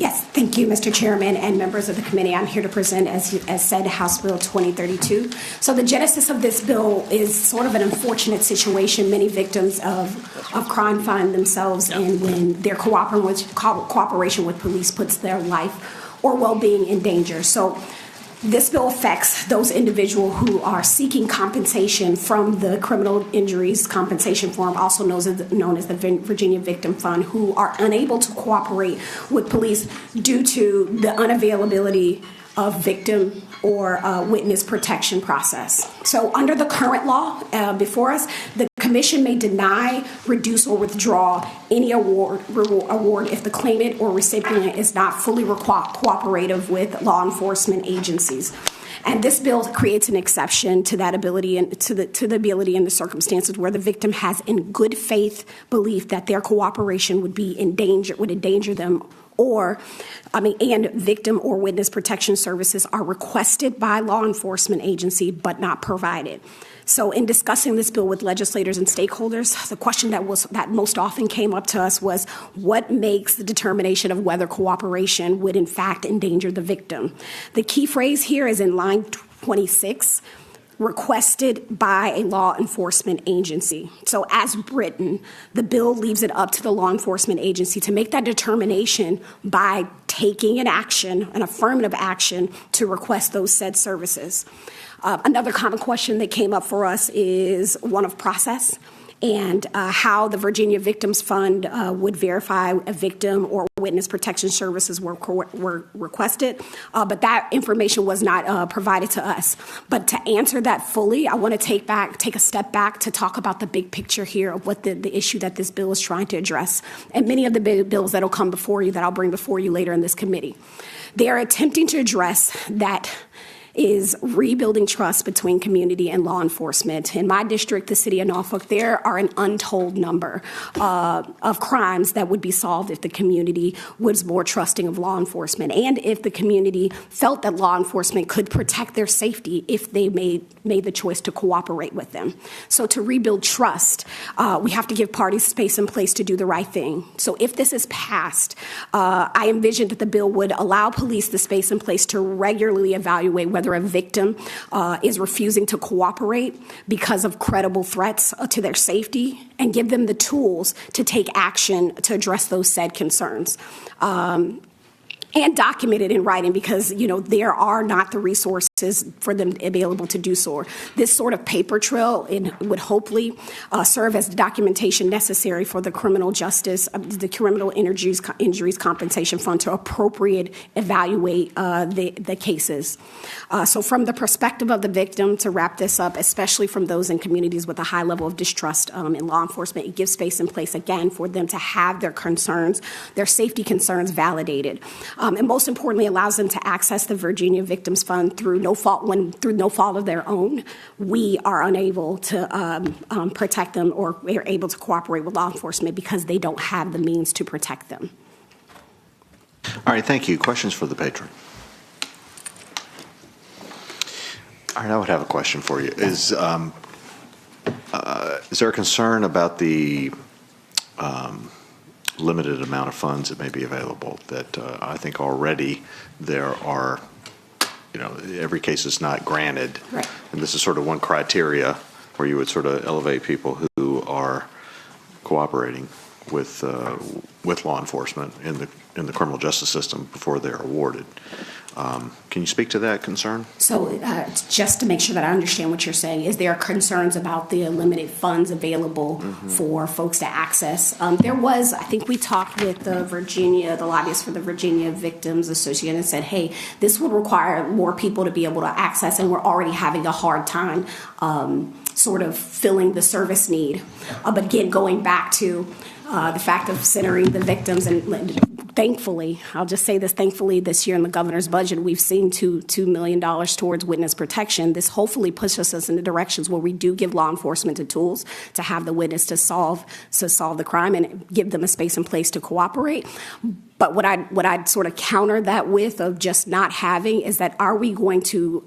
Yes, thank you, Mr. Chairman and members of the committee. I'm here to present, as said, House Bill 2032. So the genesis of this bill is sort of an unfortunate situation many victims of crime find themselves in when their cooperation with police puts their life or well-being in danger. So this bill affects those individuals who are seeking compensation from the Criminal Injuries Compensation Fund, also known as the Virginia Victim Fund, who are unable to cooperate with police due to the unavailability of victim or witness protection process. So under the current law before us, the Commission may deny, reduce, or withdraw any award if the claimant or recipient is not fully cooperative with law enforcement agencies. And this bill creates an exception to that ability and to the ability in the circumstances where the victim has in good faith belief that their cooperation would endanger them, and victim or witness protection services are requested by law enforcement agency but not provided. So in discussing this bill with legislators and stakeholders, the question that most often came up to us was what makes the determination of whether cooperation would in fact endanger the victim. The key phrase here is in line 26, requested by a law enforcement agency. So as written, the bill leaves it up to the law enforcement agency to make that determination by taking an affirmative action to request those said services. Another common question that came up for us is one of process and how the Virginia Victims Fund would verify a victim or witness protection services were requested, but that information was not provided to us. But to answer that fully, I want to take a step back to talk about the big picture here of what the issue that this bill is trying to address, and many of the bills that will come before you, that I'll bring before you later in this committee. They are attempting to address that is rebuilding trust between community and law enforcement. In my district, the city of Norfolk, there are an untold number of crimes that would be solved if the community was more trusting of law enforcement and if the community felt that law enforcement could protect their safety if they made the choice to cooperate with them. So to rebuild trust, we have to give parties space and place to do the right thing. So if this is passed, I envision that the bill would allow police the space and place to regularly evaluate whether a victim is refusing to cooperate because of credible threats to their safety and give them the tools to take action to address those said concerns. And document it in writing because, there are not the resources for them available to do so. This sort of paper trail would hopefully serve as the documentation necessary for the Criminal Injuries Compensation Fund to appropriate evaluate the cases. So from the perspective of the victim, to wrap this up, especially from those in communities with a high level of distrust in law enforcement, it gives space and place, again, for them to have their concerns, their safety concerns validated. And most importantly, allows them to access the Virginia Victims Fund through no fault of their own. We are unable to protect them, or we're able to cooperate with law enforcement because they don't have the means to protect them. All right, thank you. Questions for the patron? All right, I would have a question for you. Is there a concern about the limited amount of funds that may be available? That I think already there are, every case is not granted. Right. And this is sort of one criteria where you would sort of elevate people who are cooperating with law enforcement in the criminal justice system before they're awarded. Can you speak to that concern? So just to make sure that I understand what you're saying, is there concerns about the limited funds available for folks to access? There was, I think we talked with the lobbyists for the Virginia Victims Association and said, hey, this would require more people to be able to access, and we're already having a hard time sort of filling the service need. But again, going back to the fact of centering the victims, and thankfully, I'll just say this, thankfully this year in the governor's budget, we've seen $2 million towards witness protection. This hopefully pushes us in the directions where we do give law enforcement the tools to have the witness to solve the crime and give them a space and place to cooperate. But what I'd sort of counter that with of just not having is that are we going to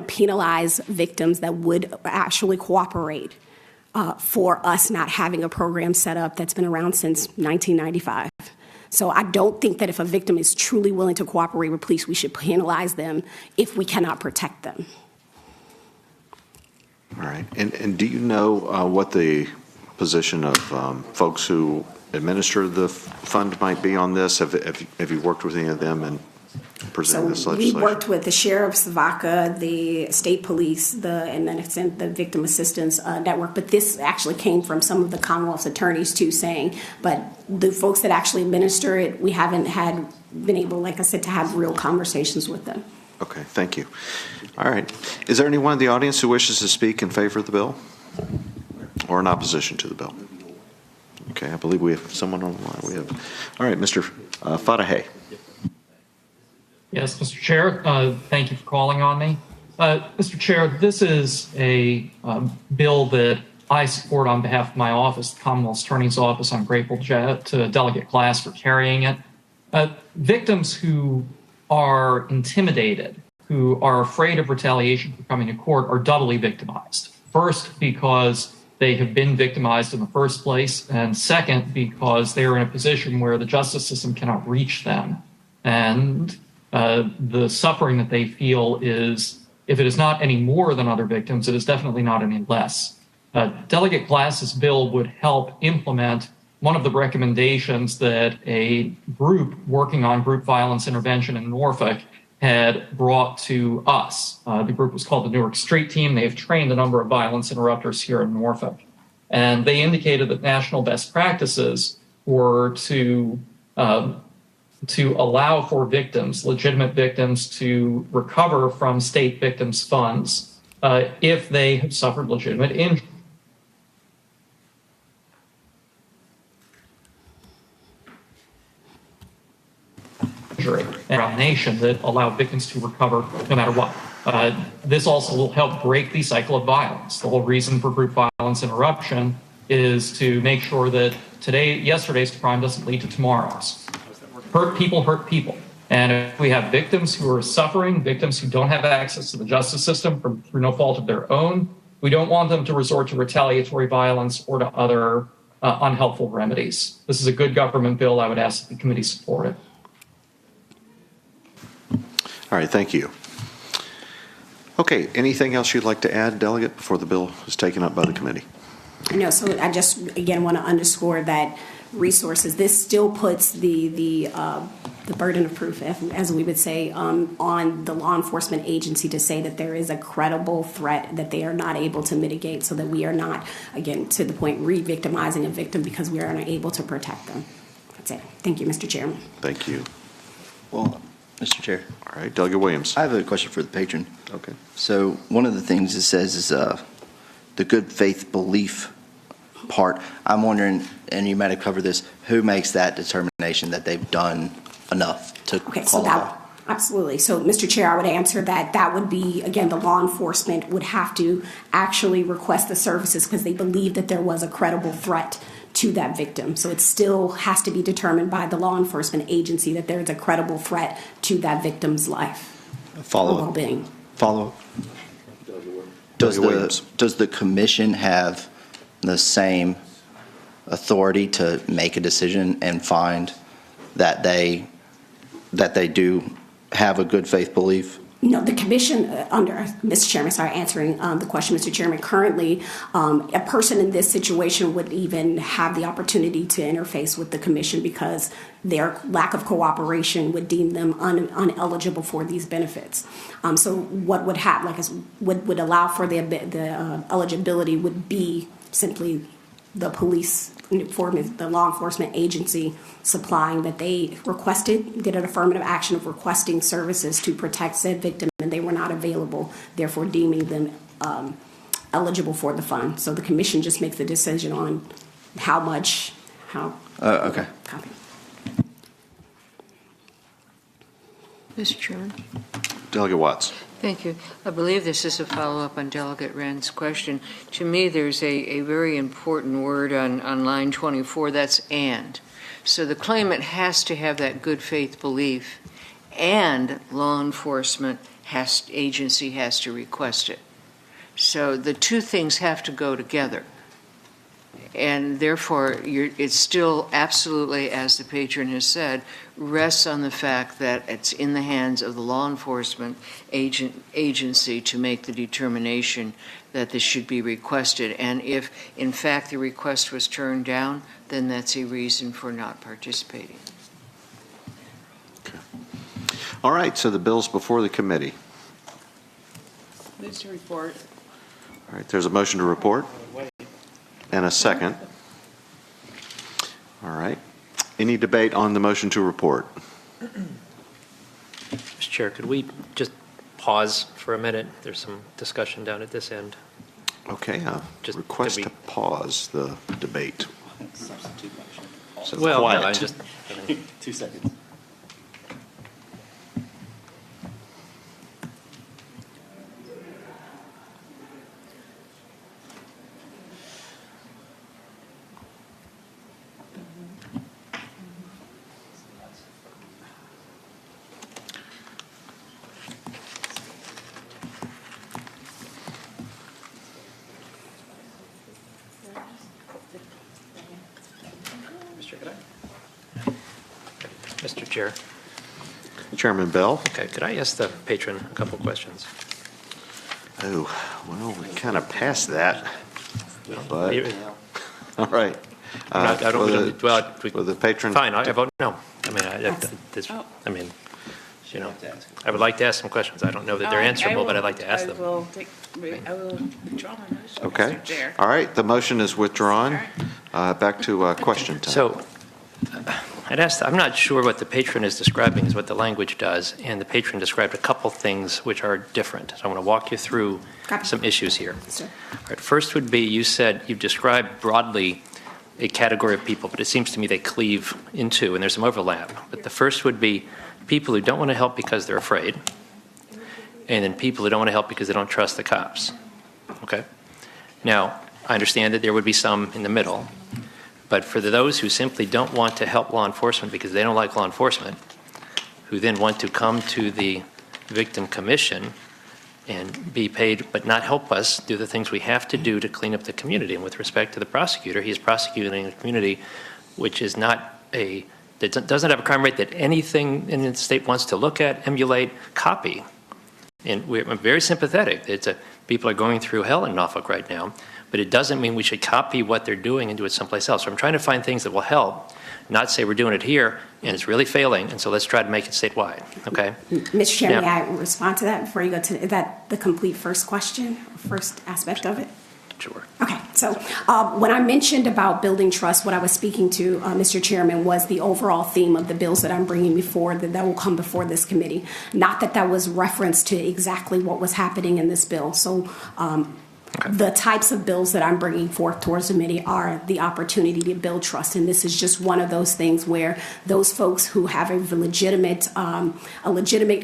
penalize victims that would actually cooperate for us not having a program set up that's been around since 1995? So I don't think that if a victim is truly willing to cooperate with police, we should penalize them if we cannot protect them. All right. And do you know what the position of folks who administer the fund might be on this? Have you worked with any of them in presenting this legislation? We worked with the sheriffs, VACA, the state police, and then extend the victim assistance network. But this actually came from some of the Commonwealth's attorneys too, saying, but the folks that actually administer it, we haven't been able, like I said, to have real conversations with them. Okay, thank you. All right. Is there anyone in the audience who wishes to speak in favor of the bill or in opposition to the bill? Okay, I believe we have someone on the line. All right, Mr. Fatahay. Yes, Mr. Chair, thank you for calling on me. Mr. Chair, this is a bill that I support on behalf of my office, the Commonwealth Attorney's Office. I'm grateful to Delegate Glass for carrying it. Victims who are intimidated, who are afraid of retaliation for coming to court, are doubly victimized. First, because they have been victimized in the first place, and second, because they are in a position where the justice system cannot reach them. And the suffering that they feel is, if it is not any more than other victims, it is definitely not any less. Delegate Glass's bill would help implement one of the recommendations that a group working on group violence intervention in Norfolk had brought to us. The group was called the Newark Street Team. They have trained a number of violence interrupters here in Norfolk. And they indicated that national best practices were to allow for victims, legitimate victims, to recover from state victims' funds if they have suffered legitimate injury. Around the nation that allow victims to recover no matter what. This also will help break the cycle of violence. The whole reason for group violence interruption is to make sure that yesterday's crime doesn't lead to tomorrow's. Hurt people. And if we have victims who are suffering, victims who don't have access to the justice system through no fault of their own, we don't want them to resort to retaliatory violence or to other unhelpful remedies. This is a good government bill. I would ask that the committee support it. All right, thank you. Okay, anything else you'd like to add, Delegate, before the bill is taken up by the committee? No, so I just, again, want to underscore that resources, this still puts the burden of proof, as we would say, on the law enforcement agency to say that there is a credible threat that they are not able to mitigate, so that we are not, again, to the point, re-victimizing a victim because we are unable to protect them. That's it. Thank you, Mr. Chairman. Thank you. Well, Mr. Chair. All right, Delegate Williams. I have a question for the patron. Okay. So one of the things it says is the good faith belief part. I'm wondering, and you might have covered this, who makes that determination that they've done enough to qualify? So absolutely. So, Mr. Chair, I would answer that would be, again, the law enforcement would have to actually request the services because they believe that there was a credible threat to that victim. So it still has to be determined by the law enforcement agency that there is a credible threat to that victim's life or well-being. Follow-up. Does the commission have the same authority to make a decision and find that they do have a good faith belief? No, the commission Mr. Chairman, answering the question, Mr. Chairman, currently a person in this situation would even have the opportunity to interface with the commission because their lack of cooperation would deem them ineligible for these benefits. So what would happen, would allow for the eligibility would be simply the police, the law enforcement agency supplying that they did an affirmative action of requesting services to protect said victim, and they were not available, therefore deeming them eligible for the fund. So the commission just makes the decision on how much. Okay. Copy. Mr. Chairman. Delegate Watts. Thank you. I believe this is a follow-up on Delegate Rand's question. To me, there's a very important word on line 24, that's and. So the claimant has to have that good faith belief, and law enforcement agency has to request it. So the two things have to go together. And therefore, it's still absolutely, as the patron has said, rests on the fact that it's in the hands of the law enforcement agency to make the determination that this should be requested. And if, in fact, the request was turned down, then that's a reason for not participating. Okay. All right, so the bill's before the committee. Move to report. All right, there's a motion to report and a second. All right. Any debate on the motion to report? Mr. Chair, could we just pause for a minute? There's some discussion down at this end. Okay, Just request could to we- pause the debate. Substitute motion. So Well, no, quiet. I just, 2 seconds. Mr. Chair, Chairman Bell? okay, could I ask the patron a couple questions? Oh, well, we kind of passed that, but, You- all right. I don't, well, For the patron? fine, I vote no. I mean, Oh. I mean, you know, I would like to ask some questions. I don't know that they're answerable, but I'd like to ask them. I will withdraw my motion, Okay. Mr. Chair. All right, the motion is withdrawn. Back to question time. So, I'd ask, I'm not sure what the patron is describing is what the language does, and the patron described a couple things which are different. So I want to walk you through Copy. some issues here. Sir. All right, first would be, you said, you've described broadly a category of people, but it seems to me they cleave into, and there's some overlap. But the first would be people who don't want to help because they're afraid, and then people who don't want to help because they don't trust the cops. Okay? Now, I understand that there would be some in the middle, but for those who simply don't want to help law enforcement because they don't like law enforcement, who then want to come to the victim commission and be paid but not help us do the things we have to do to clean up the community. And with respect to the prosecutor, he is prosecuting a community which is not that doesn't have a crime rate that anything in the state wants to look at, emulate, copy. And I'm very sympathetic. People are going through hell in Norfolk right now, but it doesn't mean we should copy what they're doing and do it someplace else. So I'm trying to find things that will help, not say we're doing it here and it's really failing, and so let's try to make it statewide, okay? Mr. Chair, Now- may I respond to that before you go to, is that the complete first question, first aspect of it? Sure. Okay, so when I mentioned about building trust, what I was speaking to, Mr. Chairman, was the overall theme of the bills that I'm bringing before, that will come before this committee. Not that that was reference to exactly what was happening in this bill. So the types of bills that I'm bringing forth towards the committee are the opportunity to build trust. And this is just one of those things where those folks who have a legitimate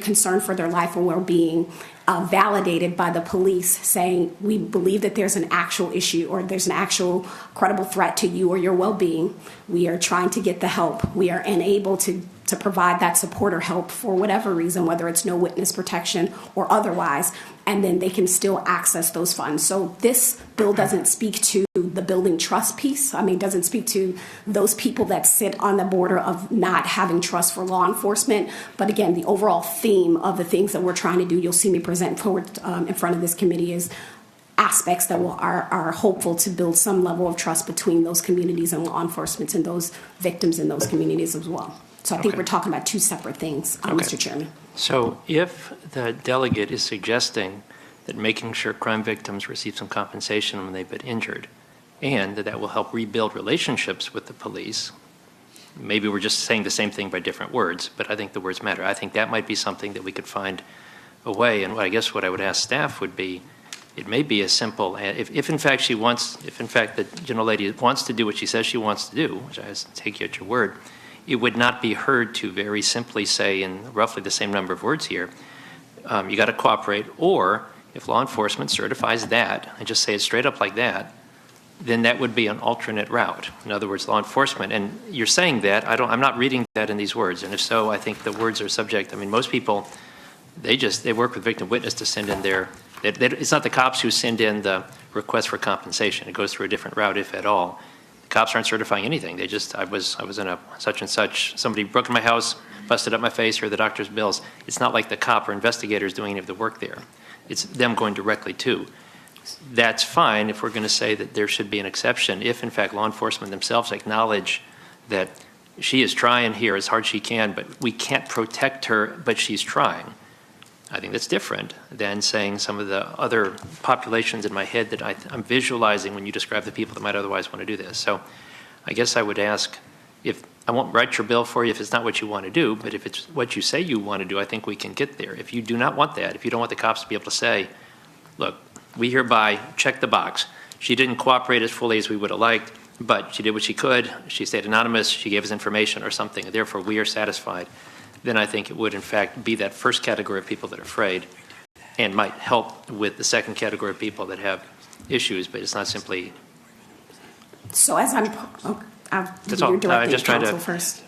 concern for their life or well-being, validated by the police saying, we believe that there's an actual issue or there's an actual credible threat to you or your well-being. We are trying to get the help. We are unable to provide that support or help for whatever reason, whether it's no witness protection or otherwise, and then they can still access those funds. So this bill doesn't speak to the building trust piece. I mean, it doesn't speak to those people that sit on the border of not having trust for law enforcement. But again, the overall theme of the things that we're trying to do, you'll see me present forward in front of this committee, is aspects that are hopeful to build some level of trust between those communities and law enforcement and those victims in those communities as well. So I think we're talking about two separate things, Mr. Chairman. So if the delegate is suggesting that making sure crime victims receive some compensation when they've been injured, and that will help rebuild relationships with the police, maybe we're just saying the same thing by different words, but I think the words matter. I think that might be something that we could find a way, and I guess what I would ask staff would be, it may be as simple, if in fact the general lady wants to do what she says she wants to do, which I take you at your word, it would not be heard to very simply say in roughly the same number of words here, you got to cooperate, or if law enforcement certifies that, and just say it straight up like that, then that would be an alternate route. In other words, law enforcement, and you're saying that, I'm not reading that in these words, and if so, I think the words are subject. I mean, most people, they work with victim witness to send in it's not the cops who send in the request for compensation. It goes through a different route, if at all. cops aren't certifying anything. They just, I was in a such and such, somebody broke in my house, busted up my face, here are the doctor's bills. It's not like the cop or investigators doing any of the work there. It's them going directly to. That's fine if we're going to say that there should be an exception if, in fact, law enforcement themselves acknowledge that she is trying here as hard as she can, but we can't protect her, but she's trying. I think that's different than saying some of the other populations in my head that I'm visualizing when you describe the people that might otherwise want to do this. So I guess I would ask, if I won't write your bill for you if it's not what you want to do, but if it's what you say you want to do, I think we can get there. If you do not want that, if you don't want the cops to be able to say, look, we hereby check the box. She didn't cooperate as fully as we would have liked, but she did what she could. She stayed anonymous. She gave us information or something. And therefore, we are satisfied. Then I think it would, in fact, be that first category of people that are afraid and might help with the second category of people that have issues, but it's not simply. So as I'm, That's all. you're directing Just trying to- counsel first.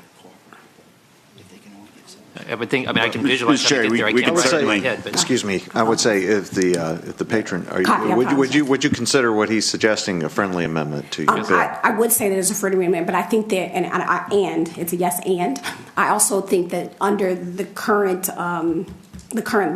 I would think, I mean, I can visualize Sure, how to get there. I we can't can write it in my certainly- head, but. Excuse me, I would say if the patron, Copy, I would you consider what he's suggesting a friendly amendment to your bill? I would say that there's a friendly amendment, but I think that, and it's a yes and. I also think that under the current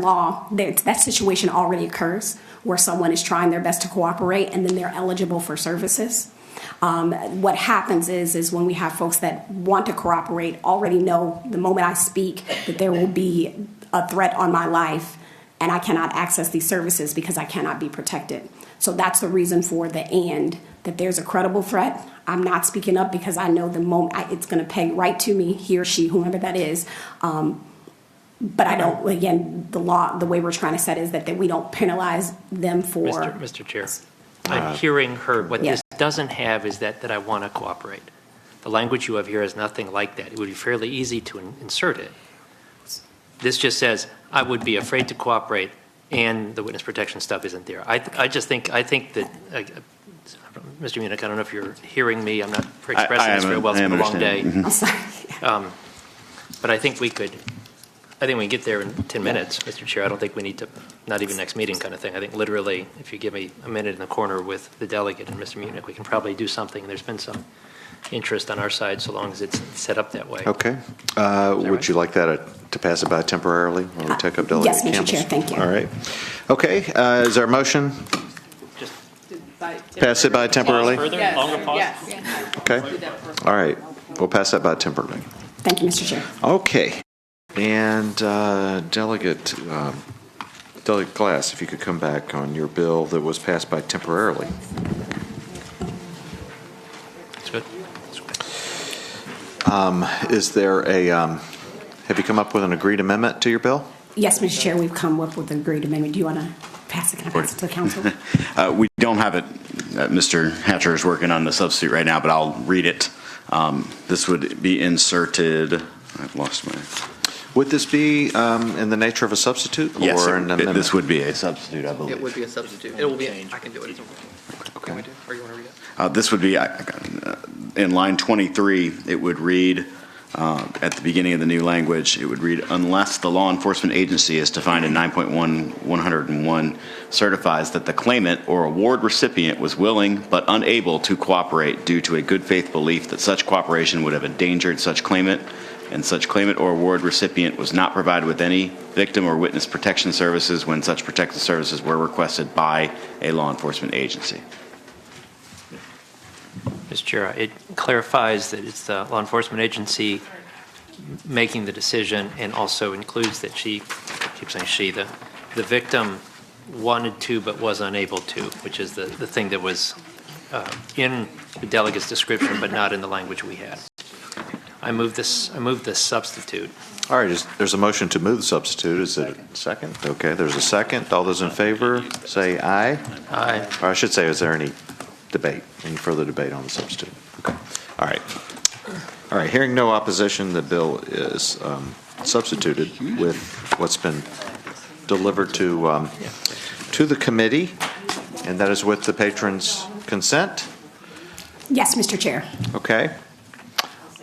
law, that situation already occurs where someone is trying their best to cooperate and then they're eligible for services. What happens is when we have folks that want to cooperate already know the moment I speak that there will be a threat on my life and I cannot access these services because I cannot be protected. So that's the reason for the and, that there's a credible threat. I'm not speaking up because I know the moment it's going to peg right to me, he or she, whoever that is. But I don't, again, the law, the way we're trying to set is that we don't penalize them for. Mr. Chair, I'm hearing her. What Yeah. this doesn't have is that I want to cooperate. The language you have here is nothing like that. It would be fairly easy to insert it. This just says, I would be afraid to cooperate, and the witness protection stuff isn't there. I think that, Mr. Munich, I don't know if you're hearing me. I'm not expressing this very well. It's been a long day. I'm sorry. But I think we can get there in 10 minutes, Mr. Chair. I don't think we need to, not even next meeting kind of thing. I think literally, if you give me a minute in the corner with the delegate and Mr. Munich, we can probably do something. There's been some interest on our side, so long as it's set up that way. Okay. Would right? you like that to pass it by temporarily while we take up Delegate Yes, Mr. Campbell's? Chair, thank you. All right. Okay, is there a motion? Pass it by temporarily? Further, longer pause? Okay. All right. We'll pass that by temporarily. Thank you, Mr. Chair. Okay. And Delegate Glass, if you could come back on your bill that was passed by temporarily. That's good. Is there have you come up with an agreed amendment to your bill? Yes, Mr. Chair, we've come up with an agreed amendment. Do you want to pass it? Can I pass it to the council? We don't have it. Mr. Hatcher is working on the substitute right now, but I'll read it. This would be inserted. I've lost my. Would this be in the nature of a substitute Yes, or an amendment? this would be a substitute, I believe. It would be a substitute. It will be. I can do it. Okay. Or you want to read it? This would be in line 23. It would read at the beginning of the new language. It would read, unless the law enforcement agency is defined in 9.101 certifies that the claimant or award recipient was willing but unable to cooperate due to a good faith belief that such cooperation would have endangered such claimant, and such claimant or award recipient was not provided with any victim or witness protection services when such protective services were requested by a law enforcement agency. Mr. Chair, it clarifies that it's the law enforcement agency making the decision, and also includes that I keep saying she, the victim wanted to but was unable to, which is the thing that was in the delegate's description but not in the language we had. I move this substitute. All right, there's a motion to move the substitute. Is it a second? Okay, there's a second. All those in favor, say aye. Aye. Or I should say, is there any debate, any further debate on the substitute? Okay. All right. All right, hearing no opposition, the bill is substituted with what's been delivered to the committee, and that is with the patron's consent. Yes, Mr. Chair. Okay.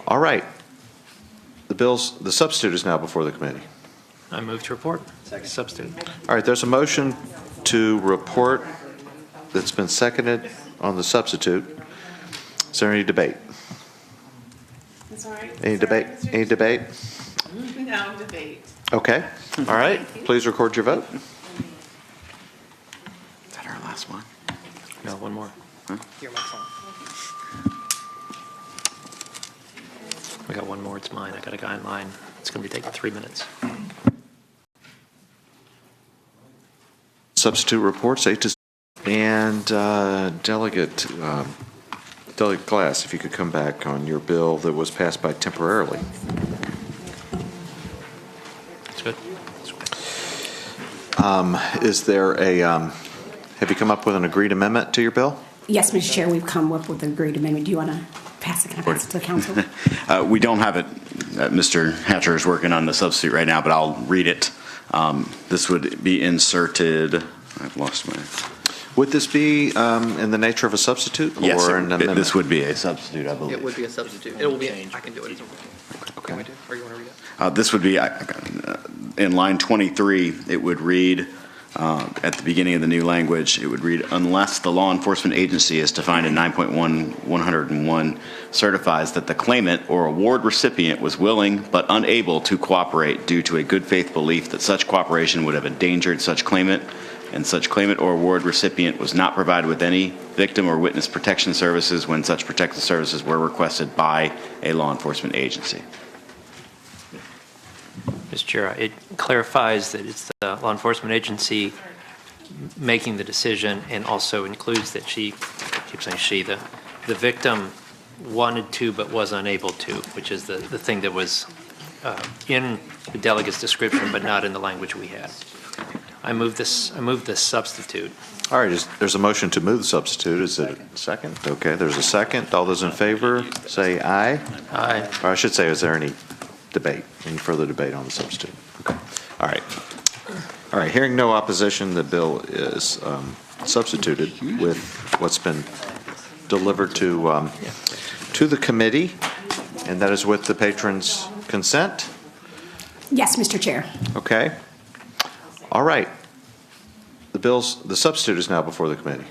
All right. The substitute is now before the committee. I move to report. Substitute. All right, there's a motion to report that's been seconded on the substitute. Is there any debate? That's all right. Any Sorry, debate? Mr. Any debate? No debate. Okay. All right. Please record your vote. Is that our last one? No, one more. Your mic's on. We got one more. It's mine. I got a guy in line. It's going to be taking 3 minutes. Substitute reports 8 to 0. And Delegate Glass, if you could come back on your bill that was passed by temporarily. That's good. Is there a, have you come up with an agreed amendment to your bill? Yes, Mr. Chair, we've come up with an agreed amendment. Do you want to pass it? Can I pass it to the council? We don't have it. Mr. Hatcher is working on the substitute right now, but I'll read it. This would be inserted. I've lost my. Would this be in the nature of a substitute or Yes, an amendment? this would be a substitute, I believe. It would be a substitute. It will be, I can do it. Okay. Or you want to read it? This would be, in line 23, it would read, at the beginning of the new language, it would read, unless the law enforcement agency is defined in 9.101 certifies that the claimant or award recipient was willing but unable to cooperate due to a good faith belief that such cooperation would have endangered such claimant, and such claimant or award recipient was not provided with any victim or witness protection services when such protective services were requested by a law enforcement agency. Mr. Chair, it clarifies that it's the law enforcement agency making the decision and also includes that I keep saying she, the victim wanted to but was unable to, which is the thing that was in the delegate's description but not in the language we had. I move this substitute. All right, there's a motion to move the substitute. Is it a second? Okay, there's a second. All those in favor say aye. Aye. Or I should say, is there any debate, any further debate on the substitute? Okay. All right. All right, hearing no opposition, the bill is substituted with what's been delivered to the committee, and that is with the patron's consent. Yes, Mr. Chair. Okay. All right. The substitute is now before the committee.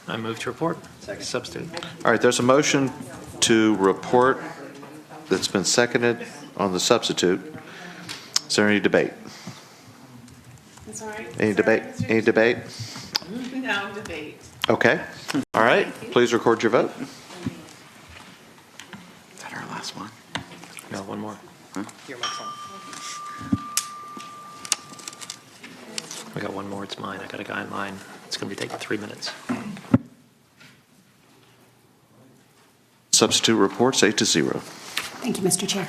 I move to report. Substitute. All right, there's a motion to report that's been seconded on the substitute. Is there any debate? That's all right. Any Sorry, debate? Mr. Any debate? No debate. Okay. All right. Please record your vote. Is that our last one? No, one more. Your mic's on. We got one more. It's mine. I got a guy in line. It's going to be taking 3 minutes. Substitute reports 8 to 0. Thank you, Mr. Chair.